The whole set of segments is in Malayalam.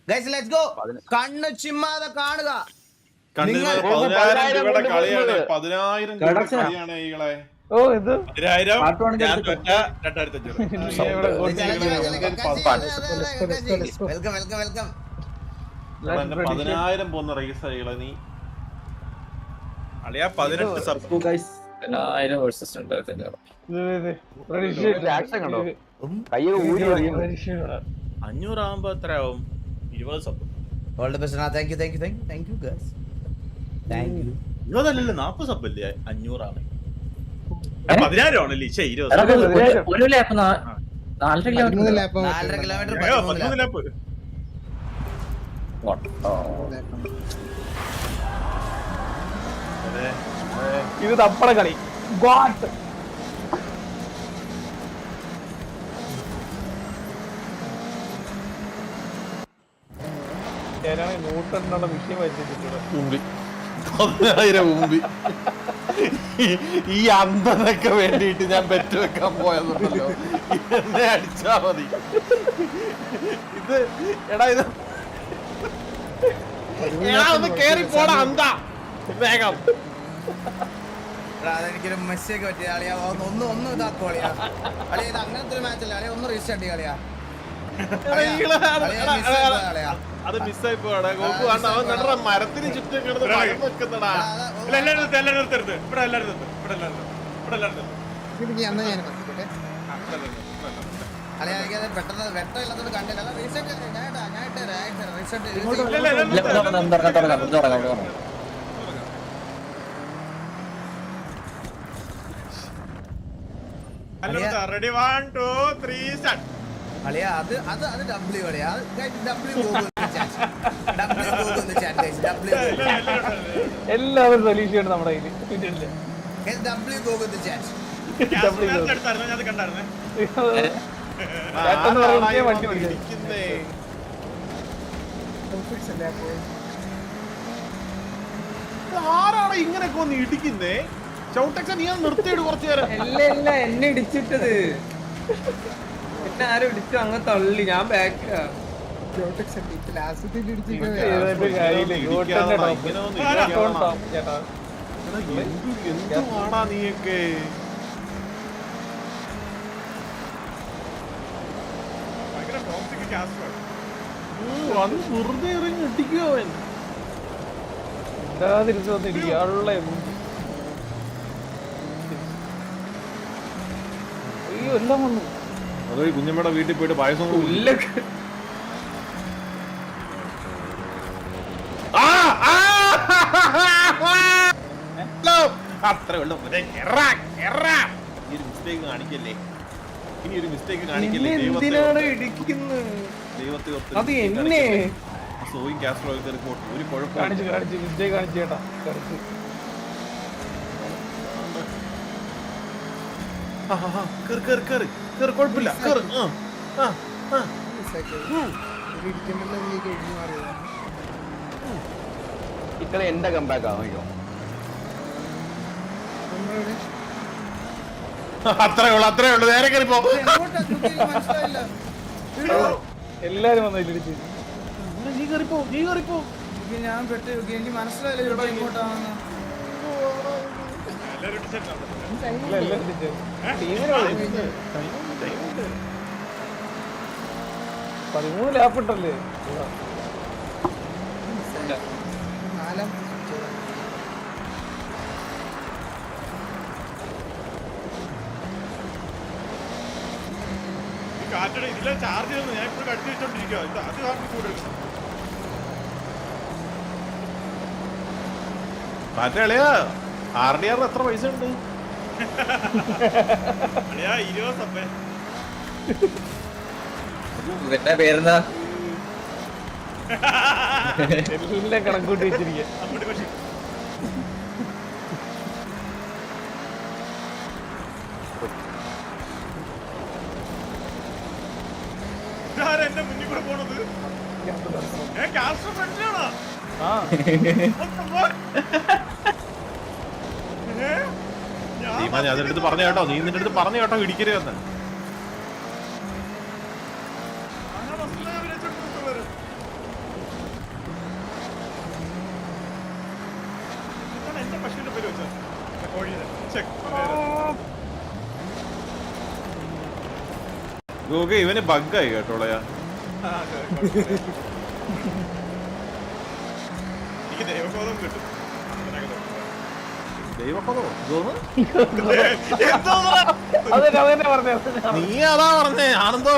Guys let's go. കണ്ണ് ചിമ്മാതെ കാണുക. Welcome welcome welcome. 10,000 പോകുന്ന റേസ് ആയികളെ നീ അളിയാ. 18 സബ് 500 ആവുമ്പോ എത്രയാവും? 20 sub. All the best. Thank you thank you thank you guys. Thank you. 20 അല്ലല്ലോ 40 സബ് അല്ലേ? 500 ആണ്. 10,000 ആണല്ലേ? 20 ഒരു ലാപ്പ് 4.5 കിലോമീറ്റർ 4.5 കിലോമീറ്റർ 13 ലാപ്പ്. ഇത് തപ്പട കളി. നൂറ്റെണ്ണ വിഷയം വെച്ചിട്ടുണ്ട്. 10,000 മുമ്പി ഈ അന്ധനൊക്കെ വേണ്ടിട്ട് ഞാൻ ബെറ്റ് വെക്കാൻ പോയതുണ്ടല്ലോ. എന്നെ അടിച്ചാ മതി. ഇത് എടാ ഇത് ഒന്ന് കേറി പോടാ അന്ത വേഗം. അതെനിക്കൊരു മെസ്സേജ് പറ്റിയ കളിയാ. ഒന്ന് ഇതാക്കോ കളിയാ. കളിയാ ഇത് അങ്ങനത്തെ ഒരു മാച്ച് അല്ലേ കളിയാ. ഒന്ന് റീസ്റ്റാർട്ട് ചെയ്യ കളിയാ. അത് മിസ്സായി പോടാ. ഗോപു അവൻ നട മരത്തിന് ചുറ്റും കിടന്ന് പഴം വെക്കുന്നടാ. പെട്ടെന്ന് വെട്ടമില്ലാത്തത് കണ്ടില്ല. Reset ready 1 2 3 start. കളിയാ അത് അത് അത് ഡബ്ല്യു കളിയാ. എല്ലാവരും സൊല്യൂഷൻ നമ്മുടെ കയ്യില്. വണ്ടി ആരാണ് ഇങ്ങനെയൊക്കെ ഒന്ന് ഇടിക്കുന്നേ? ചൗട്ടക്ക നീ നിർത്തിയിട്ട് കുറച്ചു നേരം. അല്ല എന്നെ ഇടിച്ചിട്ടത്. എന്നെ ആരും ഇടിച്ചു അങ്ങ് തള്ളി. ഞാൻ ബാക്കാ. എന്തുവാടാ നീയൊക്കെ? വെറുതെ ഇറങ്ങി ഇടിക്കുവോ? തിരിച്ചു വന്നിരിക്കുക. അയ്യോ എല്ലാം വന്നു. അതോ ഈ കുഞ്ഞമ്മയുടെ വീട്ടിൽ പോയിട്ട് പായസം അത്രേ ഉള്ളൂ. ഈ ഒരു മിസ്റ്റേക്ക് കാണിക്കല്ലേ. ഇനി ഒരു മിസ്റ്റേക്ക് കാണിക്കല്ലേ. എന്തിനാണ് ഇടിക്കുന്നത്? ദൈവത്തെ അത് എന്നെ സോയും കാസ്ട്രോ റിപ്പോർട്ട് ഒരു കുഴപ്പം കാണിച്ചു മിസ്റ്റേക്ക് കാണിച്ചു ചേട്ടാ. കുഴപ്പമില്ല. ഇക്കളെ എന്റെ കമ്പാക്ക് ആണോ? അത്രേ ഉള്ളൂ. നേരെ കയറിപ്പോ. എല്ലാരും വന്നു ഇടിച്ച്. നീ കയറിപ്പോ. ഞാൻ പെട്ട് എനിക്ക് മനസ്സിലായില്ല ഇങ്ങോട്ടാണെന്ന്. 13 ലാപ്പിട്ടല്ലേ? കാറ്റട ഇതിലെ ചാർജ് ചെയ്യുന്നു. ഞാൻ ഇപ്പോൾ കടിച്ചു വെച്ചോണ്ടിരിക്കുക. അത് കൂടെ കാറ്റളിയാ. RDR എത്ര പൈസ ഉണ്ട്? 20 സബ്. പേരെന്താ? എല്ലാം കണക്കൂട്ടി വെച്ചിരിക്കുക. എന്റെ മുന്നിൽ കൂടെ പോണത് ഞാൻ അതിനടുത്ത് പറഞ്ഞു കേട്ടോ. നീ നിന്റെ അടുത്ത് പറഞ്ഞു കേട്ടോ ഇടിക്കരുതെന്ന്. ഗോഗ ഇവന് ബഗ്ഗായി കേട്ടോളയാ. ദൈവക്കൊതോ അതന്നെ പറഞ്ഞേ നീ അതാ പറഞ്ഞേ ആനന്ദോ.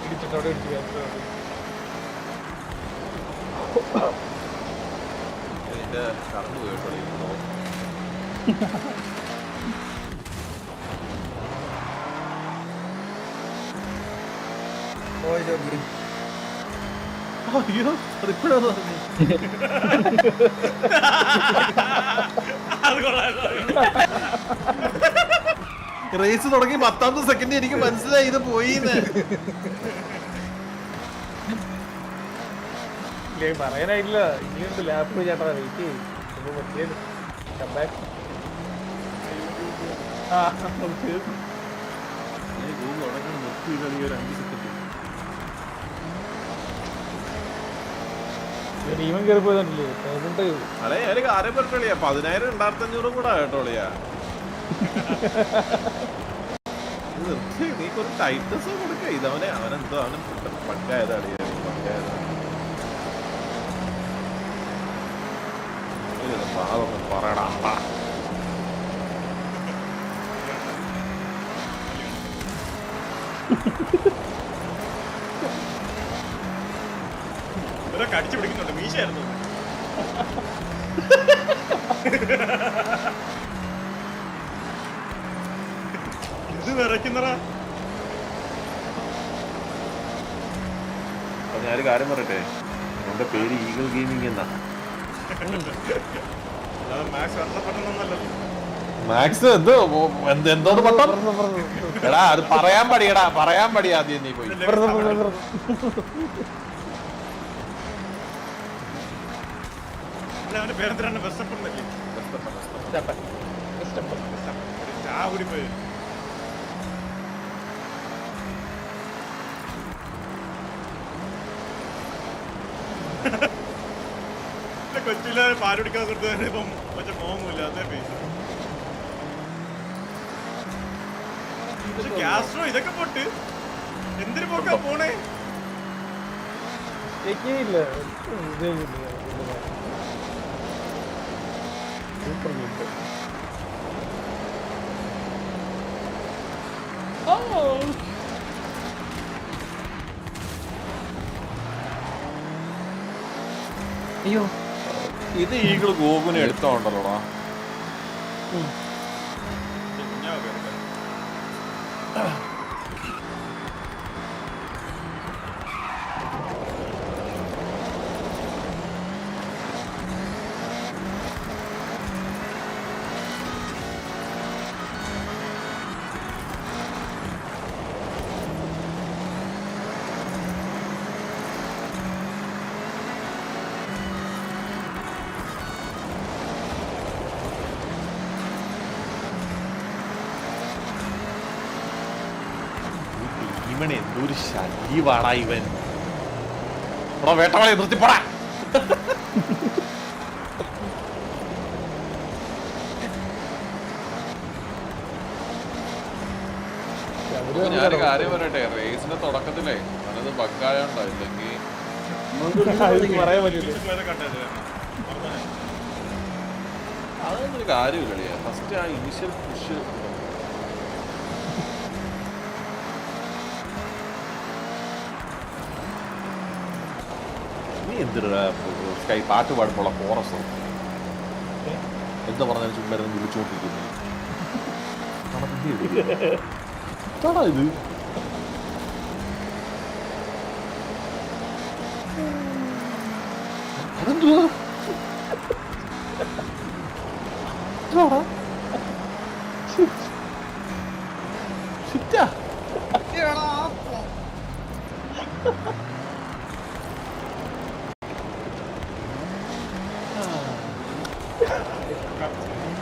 ഇടിച്ചിട്ടോടെ ഇടിച്ചു എന്റെ കറണ്ട് പോയിട്ടോ. പോയി ജോക്കി. അയ്യോ അതിപ്പോഴാ പറഞ്ഞു. റേസ് തുടങ്ങി 10ാമത്തെ സെക്കൻഡ് എനിക്ക് മനസ്സിലായി ഇത് പോയിന്ന്. പറയാനായില്ല. ഇനിയുണ്ട് ലാപ്പ് ചേട്ടാ, വെയിറ്റ് ചെയ്യും. പറ്റിയത് ടീമൻ കയറി പോയതല്ലേ അല്ലെ ഒരു കാര്യം പറഞ്ഞോളിയാ. 10,000 2,500 കൂടെ കേട്ടോളിയാ. നീക്കൊരു ടൈറ്റ്നസ് കൊടുക്ക. ഇതവനെ അവനെന്തോ അവൻ പങ്കായതാണ് പങ്കായതാണ്. പാതൊന്നും പറയടാ. കടിച്ചു പിടിക്കുന്നുണ്ട്. മീശയായിരുന്നു ഇത് നിറയ്ക്കുന്നറാ. ഞാനൊരു കാര്യം പറയട്ടെ, എന്റെ പേര് ഈഗിൾ ഗെയിമിംഗ് എന്നാ. മാക്സ് എന്തോന്ന് പട്ടം എടാ, അത് പറയാൻ പടിയടാ, പറയാൻ പടി ആദ്യം നീ പോയി. അവന്റെ പേരെന്തിനാണ് ബെസ്റ്റപ്പല്ലേ? ചാവുടി പോയി. കൊച്ചിയിലെ പാലുടിക്കാൻ കൊടുത്തതിന് ഇപ്പം മറ്റേ മോഹമില്ല. അതേ പേര് ഗ്യാസ്ട്രോ ഇതൊക്കെ പോട്ട് എന്തിനു പോക്കാ പോണേ? അയ്യോ ഇത് ഈഗിൾ ഗോകുനെ എടുത്തോണ്ടല്ലോടാ. ഇവൻ എന്തൊരു ശല്യവാടാ ഇവൻ. വേട്ടവളെ നിർത്തിപ്പോടാ. ഞാനൊരു കാര്യം പറയട്ടെ, റേസിന്റെ തുടക്കത്തിലേ ഞാനത് ബഗ്ഗായോണ്ടോ ഇല്ലെങ്കിൽ പറയാൻ പറ്റില്ല. അതൊന്നും ഒരു കാര്യമില്ല. ഫസ്റ്റ് ആ ഇനിഷ്യൽ പുഷ് നീ എന്തിനാ സ്കൈ പാട്ട് പാടുമ്പോഴുള്ള കോറസ് എന്താ പറഞ്ഞാലും ചുമ്മാരുന്ന് വിളിച്ചോണ്ടിരിക്കുന്നു. എന്താടാ ഇത്? അതെന്തുവാ? ഷിറ്റാ എടാ,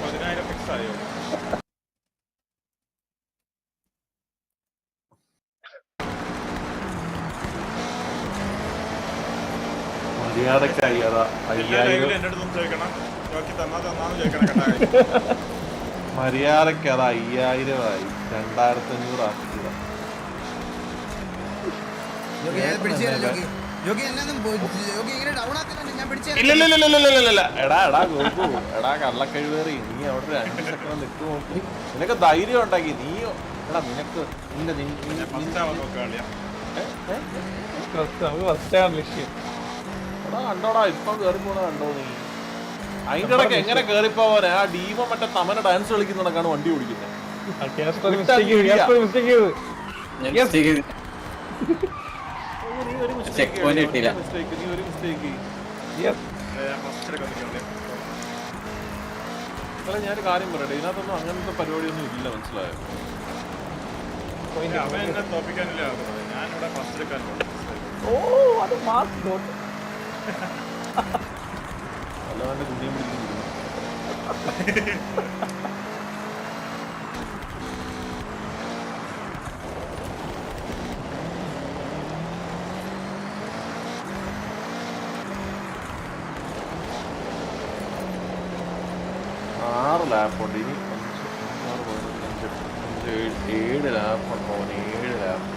10,000 ഫിക്സ് ആയോ? മര്യാദക്കായി അതാ എല്ലാ 5000 ലൈവിലും എന്റെ അടുത്തൊന്നും ചോദിക്കണം. നോക്കി തന്നാന്ന് ചോദിക്കണം കേട്ടോ. മര്യാദക്ക് അത് 5000 ആയി 2500 ആക്കിയതാ. ജോഗി ഞാൻ പിടിച്ചു തരാം ജോഗി. ജോഗി എന്നാന്നും ജോഗി ഇങ്ങനെ ഡൗൺ ആക്കുന്നുണ്ട്, ഞാൻ പിടിച്ചു തരാം. ഇല്ല എടാ ഗോപു എടാ കള്ളക്കഴിവേറി നീ അവിടെ 2 സെക്കൻഡ് നിൽക്കു നോക്കി. നിനക്ക് ധൈര്യം ഉണ്ടാക്കി നീ എടാ നിനക്ക് ഫസ്റ്റ് ആവാൻ നോക്കുക കളിയാ. നമുക്ക് ഫസ്റ്റാണ് ലക്ഷ്യം. എടാ കണ്ടോടാ ഇപ്പൊ കേറി പോണ കണ്ടോ നീ. അതിന്റെ ഇടയ്ക്ക് എങ്ങനെ കേറിപ്പോവാനെ ആ ഡീമ മറ്റേ തമന ഡാൻസ് കളിക്കുന്നതൊക്കെയാണ് വണ്ടി ഓടിക്കുന്നത്. ഞാനൊരു കാര്യം പറയട്ടെ, ഇതിനകത്തൊന്നും അങ്ങനത്തെ പരിപാടിയൊന്നും ഇല്ല, മനസ്സിലായോ? അവൻ എന്നെ തോപ്പിക്കാനില്ല, ഞാനിവിടെ ഫസ്റ്റ് എടുക്കാൻ അല്ലാതെ കുഞ്ഞിയും പിടിക്കുന്നു. ലാപ്പുണ്ട് ഇനി 7 ലാപ്പുണ്ടോ? 7 ലാപ്പ്.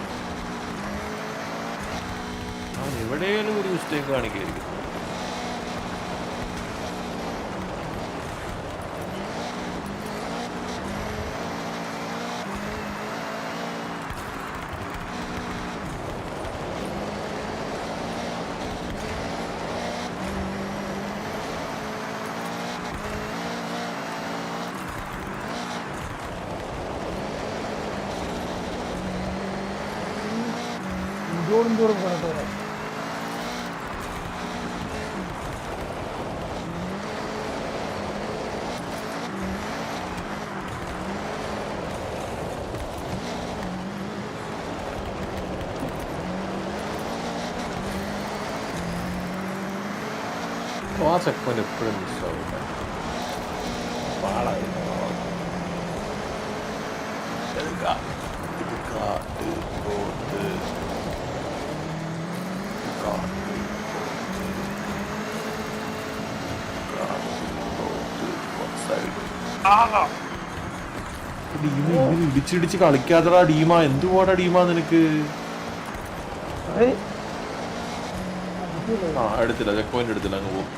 അവൻ എവിടെയെങ്കിലും ഒരു മിസ്റ്റേക്ക് കാണിക്കായിരിക്കും. ദൂരം കൊണ്ടുപോകാം. ആ സെഗ്മെന്റ് എപ്പോഴും മിസ്സാവും. പാടായിരുന്നു. ഇടിച്ചിടിച്ച് കളിക്കാത്തടാ ഡീമാ. എന്തുപോടാ ഡീമാ നിനക്ക്? ആ എടുത്തില്ല, ചെക്ക് പോയിന്റ് എടുത്തില്ല, അങ്ങ് പോകും.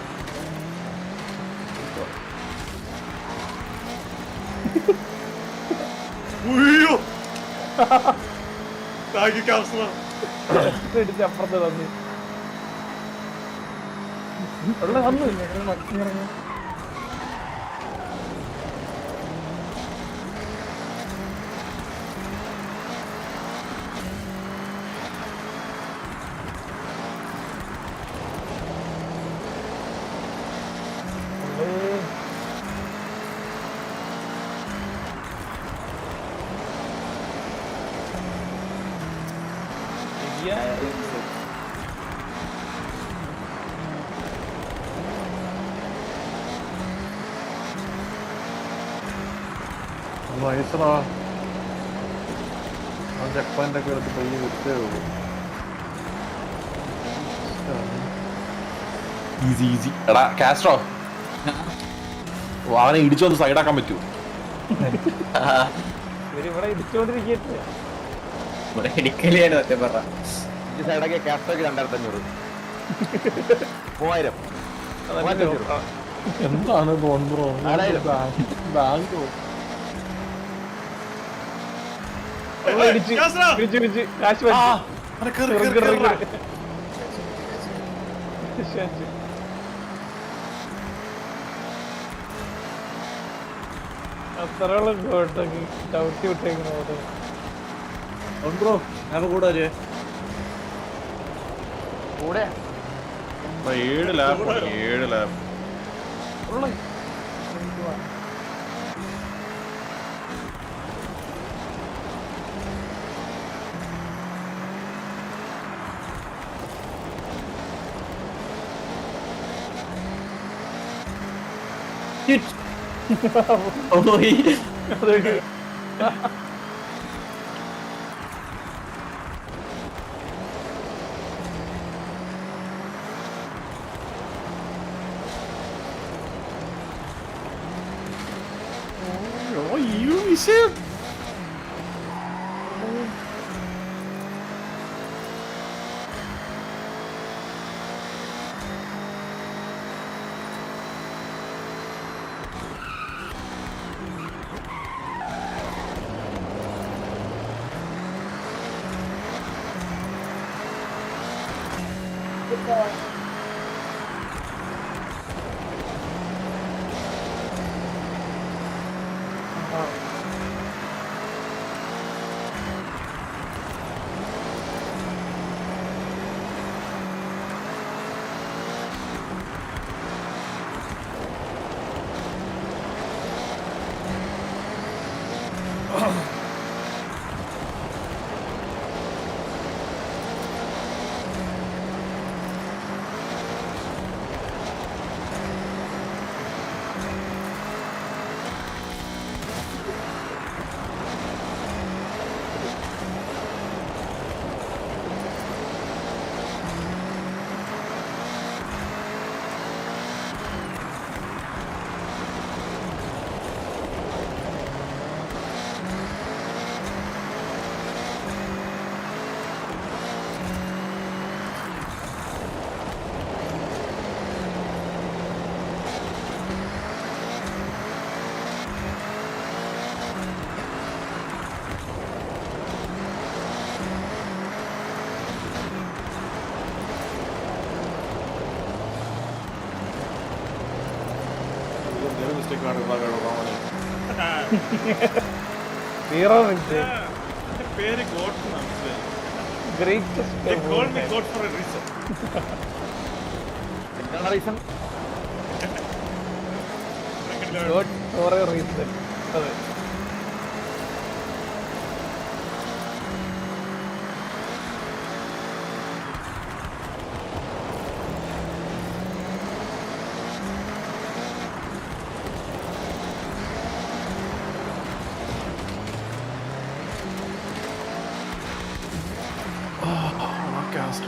അപ്പുറത്ത് വന്നു വന്നു വയസ്സറാ ആ ചെക്ക് പോയിന്റ് ഒക്കെ എടുത്ത് പയ്യെ വിട്ടേ ഉള്ളൂ. Easy easy. എടാ കാസ്ട്രോ അവനെ ഇടിച്ചൊന്ന് സൈഡാക്കാൻ പറ്റൂ? ഇവരിവിടെ ഇടിച്ചോണ്ടിരിക്കട്ടെ. ഇടിക്കലാണ് സത്യം പറഞ്ഞ. ഈ സൈഡൊക്കെ കാസ്റ്റോക്ക് 2500 3000 എന്താണ് തോന്നുന്നു? ബാങ്കോ കാശ് അത്രോളം ചവിട്ടി വിട്ടേക്കുന്നത് കൂടെ 7 ലാപ്പ് 7 ലാപ്പ്. അയ്യോ വിഷയം. സീറോ മിനിറ്റ് പേര് ഗോഡ് മനസ്സിലായി. Greatest They call me God for a reason. എന്താണ് reason? God for a reason. അതെ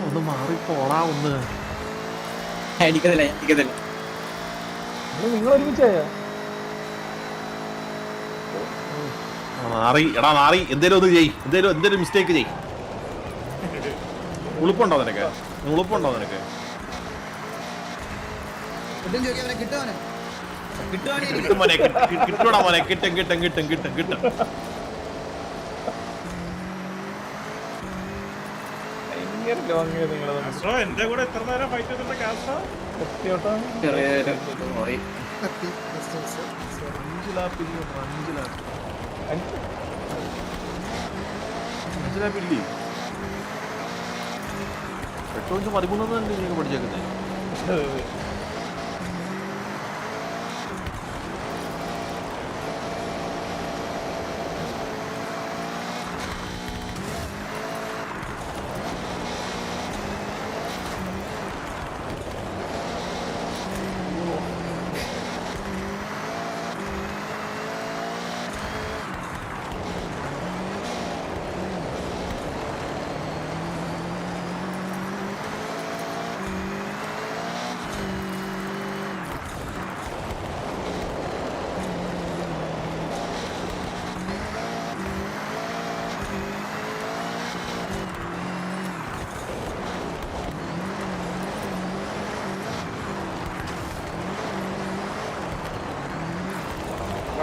ഒന്ന് മാറി പോടാ ഒന്ന്. എനിക്കതല്ല നിങ്ങൾ ഒരുമിച്ചായ മാറി എടാ മാറി. എന്തേലും ഒന്ന് ചെയ്. എന്തേലും മിസ്റ്റേക്ക് ചെയ്. ഉളുപ്പുണ്ടോ നിനക്ക്? കിട്ടും ചോദിക്കാൻ കിട്ടുവാനെ കിട്ടും മോനെ, കിട്ടൂടാ മോനെ. കിട്ടും. ഭയങ്കര ലോങ് നിങ്ങളത് കാസ്ട്രോ എന്റെ കൂടെ എത്ര നേരം ഫൈറ്റ് ചെയ്തിട്ടുണ്ട് കാസ്ട്രോ? സത്യോട്ടാണ്. ചെറിയൊരു പോയി. പെട്രോളിന് 13 തന്നെ നീ പഠിച്ചേക്കുന്നേ.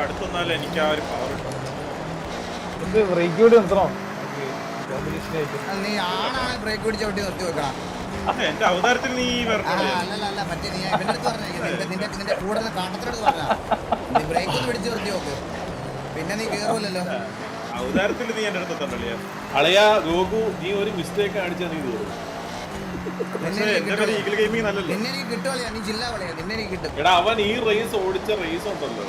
അടുത്തൊന്നാലും എനിക്ക് ആ ഒരു പവർ ഉണ്ടോ? ഇത് ബ്രേക്ക് കൂടി നിർത്തണോ കോമ്പറ്റീഷൻ ആയിട്ട്? നീ ആണാണ് ബ്രേക്ക് പിടിച്ച് ചവിട്ടി നിർത്തി വെക്കണം. എന്റെ അവതാരത്തിൽ നീ അല്ല മറ്റേ നീ ഇവന്റെ അടുത്ത് പറഞ്ഞേ നിന്റെ കൂടെ കാട്ടത്തിനടുത്ത് പറഞ്ഞ നീ ബ്രേക്ക് ഒന്ന് പിടിച്ച് നിർത്തി നോക്ക്, പിന്നെ നീ കേറൂലല്ലോ. അവതാരത്തിൽ നീ എന്റെ അടുത്ത് തന്നല്ലേ? അളയാ ഗോകു, നീ ഒരു മിസ്റ്റേക്ക് കാണിച്ചാൽ നീ തോന്നും. ഈഗിൾ ഗെയിമിംഗ് നല്ലല്ലോ. നിന്നെ എനിക്ക് കിട്ടുവല്ലേ, നീ ജില്ല കളയാ, നിന്നെ എനിക്ക് കിട്ടും. എടാ അവൻ ഈ റേസ് ഓടിച്ച റേസ് ഉണ്ടല്ലോ.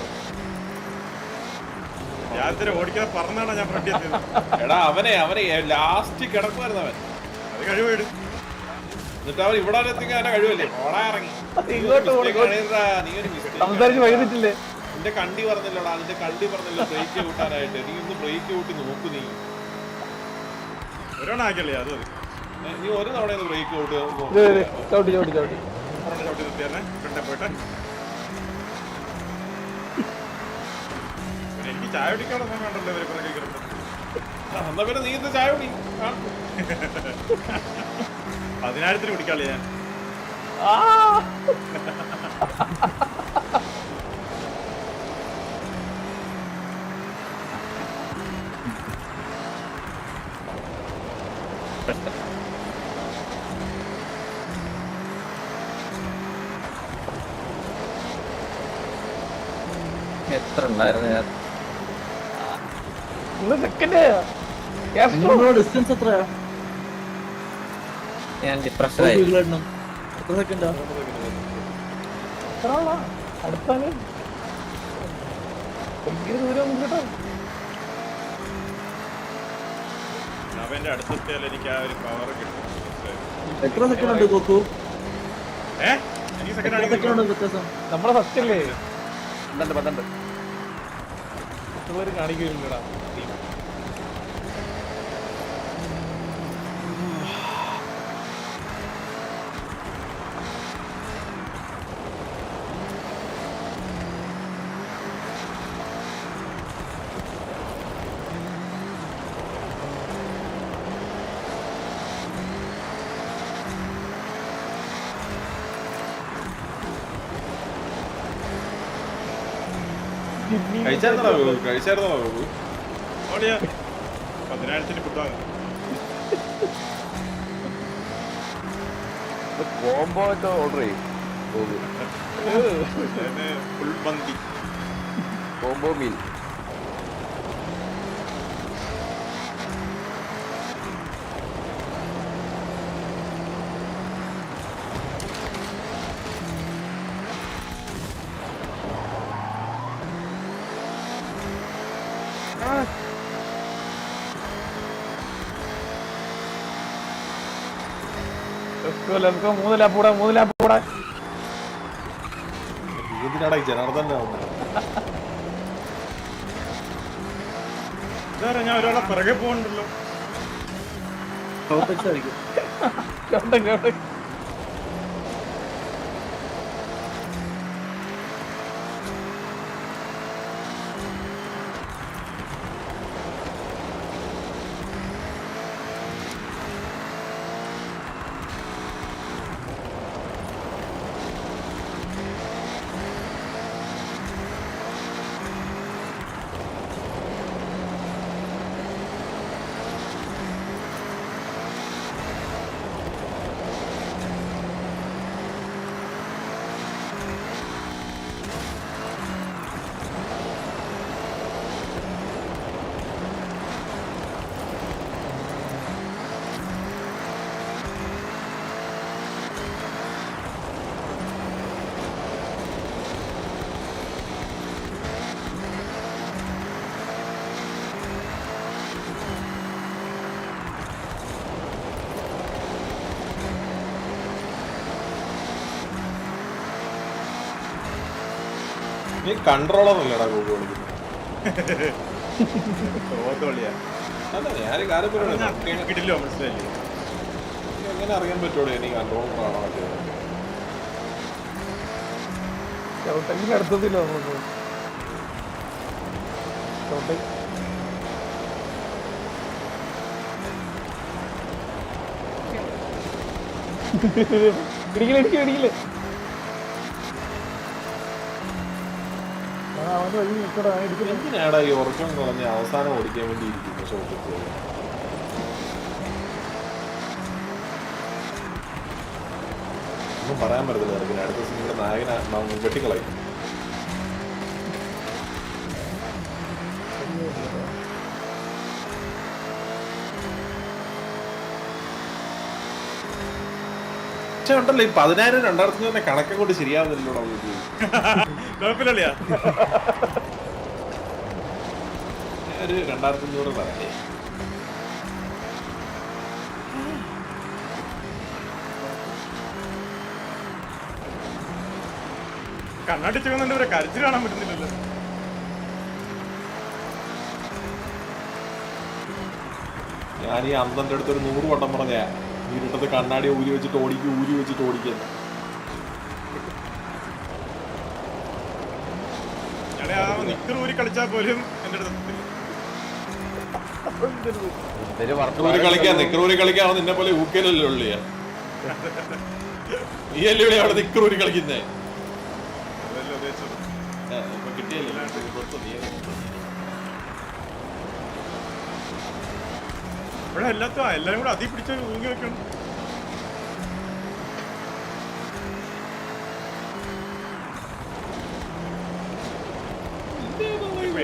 ഞാൻ ഓടിക്കാൻ പറഞ്ഞാണ് ഞാൻ ഫ്രണ്ട് എത്തിയത്. എടാ അവനെ ലാസ്റ്റ് കിടക്കുമായിരുന്നു അവൻ. അത് കഴിവേട്. എന്നിട്ട് അവൻ ഇവിടെ എത്തിക്കാൻ അവന്റെ കഴിവല്ലേ ഓടാ ഇറങ്ങി. നീ ഒരു സംസാരിച്ച് വൈകിട്ടില്ലേ? നിന്റെ കണ്ടി പറഞ്ഞല്ലോടാ, നിന്റെ കണ്ടി പറഞ്ഞല്ലോ ബ്രേക്ക് കൂട്ടാനായിട്ട്. നീ ഒന്ന് ബ്രേക്ക് കൂട്ടി നോക്കു. നീ ഒരെണ്ണാക്കല്ലേ അത് നീ ഒരു തവണ ബ്രേക്ക് കൂട്ട് ചവിട്ടി ചവിട്ടി നിർത്തിയായിരുന്നേ ഫ്രണ്ടെ പോയിട്ട്. എനിക്ക് ചായ കുടിക്കാനുള്ള സമയം ഉണ്ടല്ലോ ഇവരെ പുറകെ കിടന്നത്. എന്നാ പിന്നെ നീ ഇന്ന് ചായ കുടി 10,000 കുടിക്കാളി ഞാൻ. എത്ര ഉണ്ടായിരുന്നു ഡിസ്റ്റൻസ് എത്രയാ? ഞാൻ ഡിപ്രഷനായി. അടുത്താണ് ഭയങ്കര ദൂരം കേട്ടോ. അവന്റെ അടുത്തെത്തിയാൽ എനിക്ക് ആ ഒരു പവർ കിട്ടും. എത്ര സെക്കൻഡ് ഉണ്ട് നോക്കൂ? എനിക്ക് സെക്കൻഡ് വ്യത്യാസം നമ്മുടെ ഫസ്റ്റ് അല്ലേ? 12 മറ്റുള്ളവർ കാണിക്കില്ലടാ. കഴിച്ചായിരുന്നോ ബാബു? ഓടിയാ 10,000 ഫുഡാണ്. കോംബോ ഒക്കെ ഓർഡർ ചെയ്യും. ഫുൾ മന്തി കോംബോ മീൽ. നമുക്ക് 3 ലാപ്പ് കൂടാ. ഇതിനാടാ ഈ ജനാർദ്ദന്റെ ഇതാരാ? ഞാൻ ഒരാളെ പിറകെ പോകണ്ടല്ലോ. നീ കൺട്രോളറല്ലേടാ ഗൂഗിൾ വിളിക്കുന്നത്? അല്ല ഞാൻ കാര്യം കിട്ടില്ലോ, മനസ്സിലായില്ലേ? എങ്ങനെ അറിയാൻ പറ്റുള്ളൂ എനിക്ക് കൺട്രോളറാണോ അടുത്തതില്ലോ നമുക്ക് ഇടിക്കില്ല. എന്തിനാടാ ഈ ഉറക്കം കളഞ്ഞ് അവസാനം ഓടിക്കാൻ വേണ്ടി ഇരിക്കുന്നു ഷോപ്പിൽ? ഒന്നും പറയാൻ പറ്റത്തില്ല. പിന്നെ അടുത്ത സിനിമയുടെ നായകനെ വെട്ടിക്കളയും. പക്ഷെ ഉണ്ടല്ലോ ഈ 10,000 2,500 കണക്കെ കൊണ്ട് ശരിയാവുന്നില്ലല്ലോ. കുഴപ്പമില്ല. ഒരു 2,500 പറയേ. കണ്ണാടി ചെന്നുണ്ട്, ഇവരെ കരച്ചിൽ കാണാൻ പറ്റുന്നില്ലല്ലോ. ഞാൻ ഈ അന്തന്റെ അടുത്ത് ഒരു 100 വട്ടം പറഞ്ഞ ഇരുട്ടത്ത് കണ്ണാടി ഊരി വെച്ചിട്ട് ഓടിക്കുന്നു. ഞങ്ങളെ ആ നിക്കർ ഊരി കളിച്ചാൽ പോലും നിന്റെ അടുത്ത് ക്രൂരി കളിക്കാൻ നിന്നെ പോലെ ഊക്കലല്ലേ ഉള്ളിയാ നീ അല്ലേ ഇവിടെ അവിടെ നിക്രൂരി കളിക്കുന്നേ അതല്ലേ ഉദ്ദേശിച്ചത്. കിട്ടിയല്ലേ ഇവിടെ എല്ലാരും കൂടെ അതി പിടിച്ച് ഊങ്ങി വെക്കണം.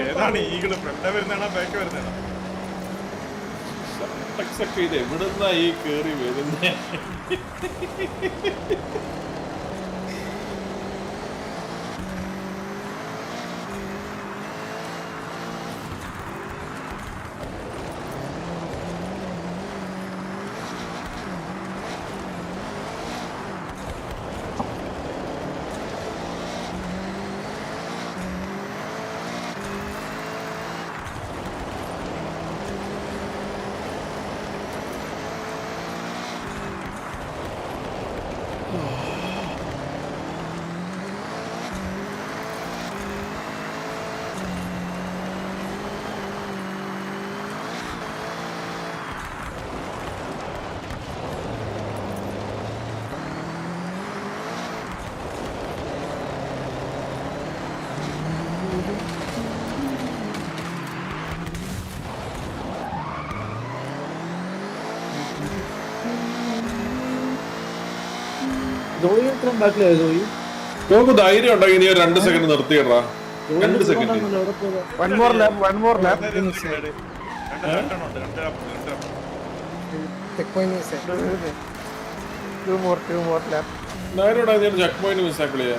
ഏതാണ് ഈകള് ഫ്രണ്ട് വരുന്നതാണോ ബാക്ക് വരുന്നതാണോ? ഇത് എവിടുന്നാ ഈ കേറി വരുന്നേ നോക്കൂ ധൈര്യം ഉണ്ടെങ്കിൽ നീ ഒരു 2 സെക്കൻഡ് നിർത്തിയിടാ 2 second One more lap. Two more lap. ധൈര്യം ഉണ്ടെങ്കിൽ നീ ചെക്ക് പോയിന്റ് മിസ്സാക്കളിയാ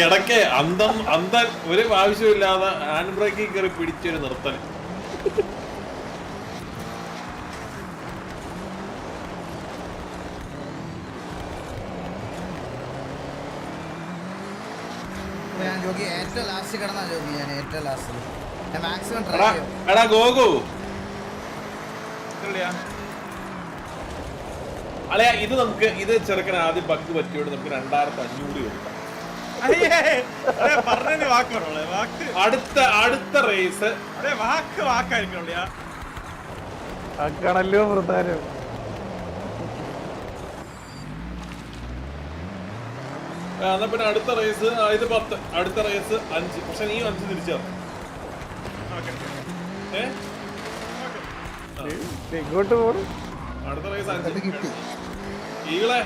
ഇടയ്ക്ക് അന്തൻ ഒരു ആവശ്യമില്ലാതെ ഹാൻഡ് ബ്രേക്കിൽ കയറി പിടിച്ചൊരു നിർത്തൽ ഞാൻ ജോഗി ഏറ്റവും ലാസ്റ്റ് കിടന്നാ ജോഗി ഞാൻ ഏറ്റവും ലാസ്റ്റ് ഞാൻ മാക്സിമം ട്രൈ ചെയ്യും. എടാ ഗോകു അളയാ ഇത് ചെറുക്കൻ ആദ്യം ബഗ് പറ്റിയോട് നമുക്ക് 2500 കൊടുക്കാം. പറഞ്ഞ വാക്കാണോ വാക്ക്? അടുത്ത റേസ് അതെ വാക്കായിരിക്കണോ? ആക്കാണല്ലോ പ്രധാനം. എന്നാ പിന്നെ അടുത്ത റേസ് ഇത് 10 അടുത്ത റേസ് 5 പക്ഷെ നീ 5 തിരിച്ചാ ഇങ്ങോട്ട് പോണു. അടുത്ത റേസ് 5 കിട്ടി. ഈകളെ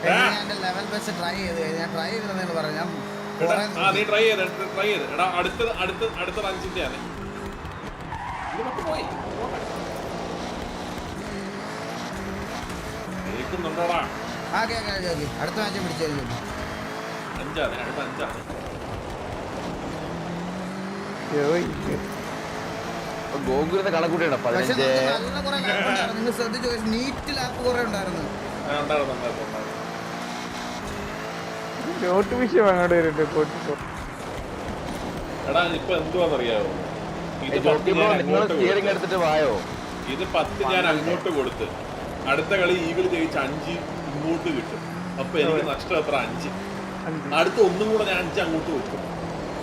ഞാൻ എന്റെ ലെവൽ ബെസ്റ്റ് ട്രൈ ചെയ്ത് ഞാൻ ട്രൈ ചെയ്തെന്ന് പറഞ്ഞു. ഞാൻ നീ ട്രൈ ചെയ്ത് എടാ അടുത്ത 5ന്റെ ആണ് പോയി കേൾക്കുന്നുണ്ടോടാ? ആ കേൾക്കാം ജോഗി. അടുത്ത മാച്ച് പിടിച്ചായിരുന്നു 5 അടുത്ത 5 ഗോകുലിന്റെ കണക്കൂട്ടിയാണ് പക്ഷെ 15. നല്ല കുറെ ലാപ്പ് ഉണ്ടായിരുന്നു. നിങ്ങൾ ശ്രദ്ധിച്ചു നീറ്റ് ലാപ്പ് കുറെ ഉണ്ടായിരുന്നു. നോട്ടിഫിക്കേഷൻ അങ്ങോട്ട് വരുന്നുണ്ട്. എടാ ഇപ്പൊ എന്തുവാന്നറിയാവോ? നിങ്ങൾ സ്റ്റിയറിംഗ് എടുത്തിട്ട് വായോ. ഇത് 10 ഞാൻ അങ്ങോട്ട് കൊടുത്ത് അടുത്ത കളി ഈഗിൾ ജയിച്ച് 5 ഇങ്ങോട്ട് കിട്ടും. അപ്പൊ എനിക്ക് നഷ്ടം എത്ര? 5. അടുത്ത ഒന്നും കൂടെ ഞാൻ 5 അങ്ങോട്ട് വെക്കും.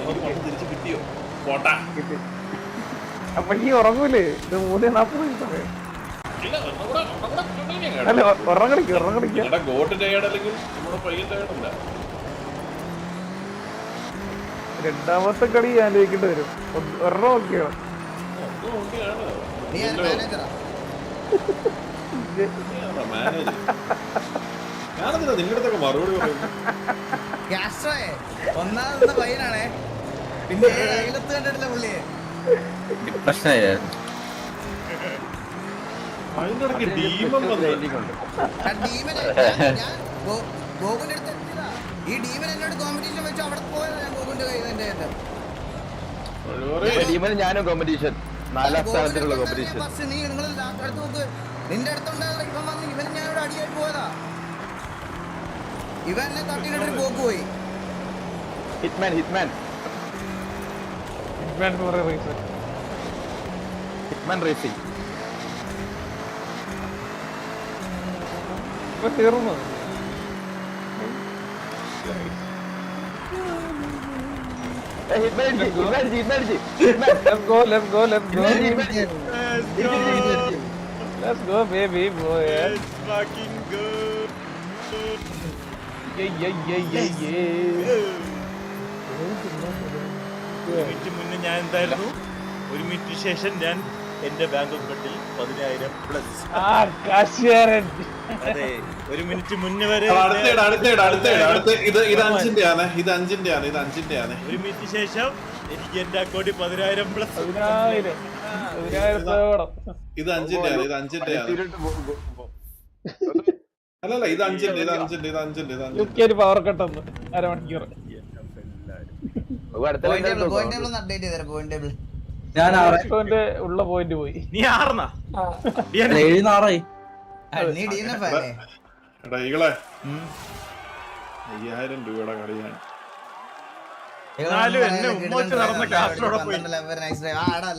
എനിക്ക് പണം തിരിച്ച് കിട്ടിയോ? പോട്ടാ അപ്പൊ നീ ഉറങ്ങൂലേ? ഇത് 3:40 സമയം. ഇല്ല, ഒരെണ്ണം കൂടെ continue ചെയ്യാം. അല്ല ഉറങ്ങണിക്ക. എടാ, ഗോട്ട് ടയേർഡ് അല്ലെങ്കിൽ നമ്മുടെ പയ്യൻ ടയേർഡല്ല. രണ്ടാമത്തെ കളി ഞാൻ ജയിക്കേണ്ടി വരും. ഒരെണ്ണം ഒക്കെയാണ്. ഒന്നും ഓക്കെയാണ്. നീ മാനേജറാ? മാനേജ് ഞാനെന്തിനാ നിങ്ങളുടെ അടുത്തൊക്കെ മറുപടി പറയുന്നു? കാസ്ട്രോയെ ഒന്നാമത്തെ പയ്യനാണേ, പിന്നെ അയലത്ത് കണ്ടിട്ടില്ല പുള്ളിയെ. പ്രശ്നമായിരുന്നു. അതിന്റെ ഇടയ്ക്ക് ഡീമൻ വന്ന് ആ ഡീമനെ ഞാൻ ഗോകുന്റെ അടുത്ത് എത്തിയതാ. ഈ ഡീമൻ എന്നോട് കോമ്പറ്റീഷൻ വെച്ചു അവിടെ പോയതാ. ഞാൻ ഗോകുന്റെ കയ്യിൽ എന്റെ ടീമിന് ഞാനും കോമ്പറ്റീഷൻ 4ാം സ്ഥാനത്തിലുള്ള കോമ്പറ്റീഷൻ. നീ നിങ്ങൾ അടുത്ത് നോക്ക്, നിന്റെ അടുത്തുണ്ടായിരുന്ന ഇവൻ വന്ന് ഇവൻ ഞാനിവിടെ അടിയായിട്ട് പോയതാ. ഇവൻ എന്നെ തട്ടിയിട്ടൊരു പോക്ക് പോയി. Hitman racing. ഇപ്പൊ തീർന്നു. Let's go. Let's go. Let's go, baby boy. Let's fucking go. ഒരു മിനിറ്റ് മുന്നേ ഞാൻ എന്തായിരുന്നു? 1 മിനിറ്റ് ശേഷം ഞാൻ എന്റെ ബാങ്ക് അക്കൗണ്ടിൽ 10,000 പ്ലസ്. കാശുകാരൻ. അതെ, 1 മിനിറ്റ് മുന്നേ വരെ ഇത് അഞ്ചിന്റെയാണ്. 1 മിനിറ്റ് ശേഷം എനിക്ക് എന്റെ അക്കൗണ്ടിൽ 10,000 പ്ലസ്. 10,000 ഇത് അഞ്ചിന്റെയാണ്. അല്ലല്ല, ഇത് അഞ്ചിന്റെ. യുകെയിൽ പവർ കട്ടെന്ന് അരമണിക്കൂർ. പോയിന്റ് ടേബിൾ ഒന്ന് അപ്ഡേറ്റ് ചെയ്തേരാ. പോയിന്റ് ടേബിൾ ഞാൻ ഉള്ള പോയിന്റ് പോയി. നീ ആർന്നാ? 7-6 നീ DNF ആണേ. എടാ ഈകളെ, 5000 രൂപയുടെ കളിയാണ്. എന്നാലും എന്നെ ഉമ്മച്ച് നടന്ന കാസർഗോഡ് പോയി.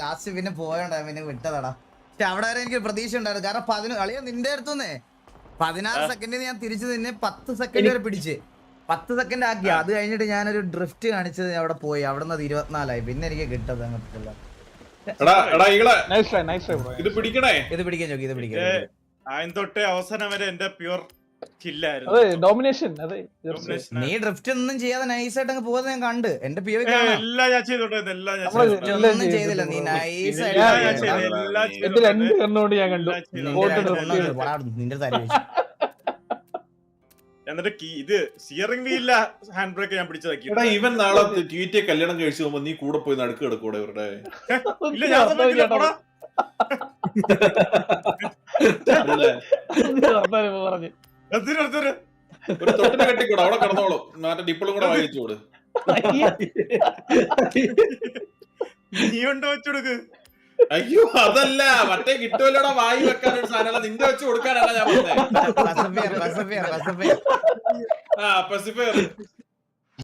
ലാസ്റ്റ് പിന്നെ പോയോണ്ടാ, പിന്നെ വിട്ടതാടാ. പക്ഷെ അവിടെ വരെ എനിക്ക് പ്രതീക്ഷ ഉണ്ടായിരുന്നു. കാരണം കളിയാ നിന്റെ അടുത്തുനിന്നേ 16 സെക്കൻഡിൽ ഞാൻ തിരിച്ചു നിന്നെ 10 സെക്കൻഡ് വരെ പിടിച്ച് 10 സെക്കൻഡ് ആക്കി. അത് കഴിഞ്ഞിട്ട് ഞാനൊരു ഡ്രിഫ്റ്റ് കാണിച്ചത് അവിടെ പോയി. അവിടെ നിന്ന് 24 പിന്നെ എനിക്ക് കിട്ടത് അങ്ങനത്തെ. എടാ ഈകളെ, നൈസ് ട്രൈ ബ്രോ. ഇത് പിടിക്കണേ. ഇത് പിടിക്കാൻ ചോക്കി, ഇത് പിടിക്കാൻ. ആദ്യം തൊട്ടേ അവസാനം വരെ എന്റെ പ്യൂർ ചില്ലായിരുന്നു. അതെ, ഡോമിനേഷൻ. അതെ, നീ ഡ്രിഫ്റ്റ് ഒന്നും ചെയ്യാതെ നൈസായിട്ട് അങ്ങ് പോകാതെ ഞാൻ കണ്ട്. എന്റെ POV എല്ലാം ഞാൻ ചെയ്തോട്ടെ, എല്ലാം ഞാൻ ഒന്നും ചെയ്തില്ല. നീ നൈസായിട്ട് എന്റെ 2 കണ്ണോട് ഞാൻ കണ്ടു. നിന്റെ തരം. എന്നിട്ട് ഇത് സ്റ്റിയറിംഗ് വീലില്ല, ഹാൻഡ് ബ്രേക്ക് ഞാൻ പിടിച്ചതാക്കി. എടാ, ഇവൻ നാളെ ട്വീറ്റ് കല്യാണം കഴിച്ചു പോകുമ്പോ നീ കൂടെ പോയി നടുക്ക് കിടക്കൂടെ ഇവരുടെ? ഇല്ല, ഞാൻ സമ്മതിക്കില്ല, പോടാ. പറഞ്ഞു ഒരു തൊട്ടിന് കെട്ടിക്കൂടെ, അവിടെ കിടന്നോളൂ. മറ്റേ ഡിപ്പിളും കൂടെ വായിച്ചോട്. നീ കൊണ്ട് വെച്ചുകൊടുക്ക്. അയ്യോ, അതല്ല, മറ്റേ കിട്ടുമല്ലോടാ വായി വെക്കാനൊരു സാധനം. നിന്റെ വെച്ച് കൊടുക്കാനല്ല ഞാൻ പറഞ്ഞത്. ആ, പെസിഫയർ